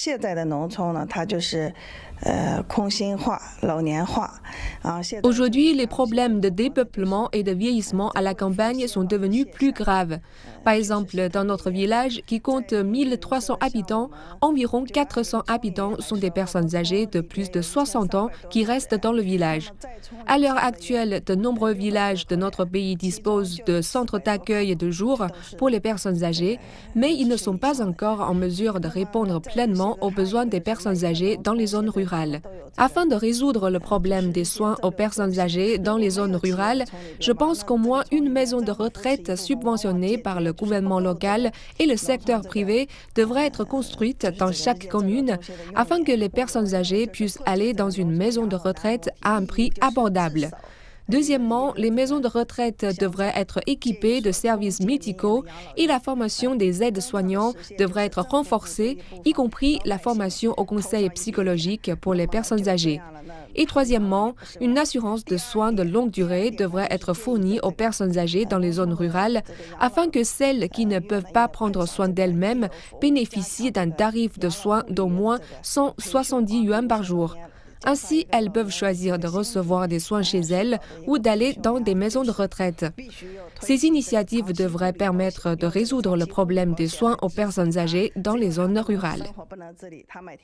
现在的农村呢，它空心化、老年化啊。Aujourd'hui, les problèmes de dépeuplement et de vieillissement à la campagne sont devenus plus graves. Par exemple, dans notre village, qui compte 1300 habitants, environ 400 habitants sont des personnes âgées de plus de 60 ans qui restent dans le village. À l'heure actuelle, de nombreux villages de notre pays disposent de centres d'accueil de jour pour les personnes âgées, mais ils ne sont pas encore en mesure de répondre pleinement aux besoins des personnes âgées dans les zones rurales. Afin de résoudre le problème des soins aux personnes âgées dans les zones rurales, je pense qu'au moins une maison de retraite subventionnée par le gouvernement local et le secteur privé devrait être construite dans chaque commune afin que les personnes âgées puissent aller dans une maison de retraite à un prix abordable. Deuxièmement, les maisons de retraite devraient être équipées de services médicaux et la formation des aides-soignants devrait être renforcée, y compris la formation au conseil psychologique pour les personnes âgées. Et troisièmement, une assurance de soins de longue durée devrait être fournie aux personnes âgées dans les zones rurales afin que celles qui ne peuvent pas prendre soin d'elles-mêmes bénéficient d'un tarif de soins d'au moins 170 yuan par jour. Ainsi, elles peuvent choisir de recevoir des soins chez elles ou d'aller dans des maisons de retraite. Ces initiatives devraient permettre de résoudre le problème des soins aux personnes âgées dans les zones rurales.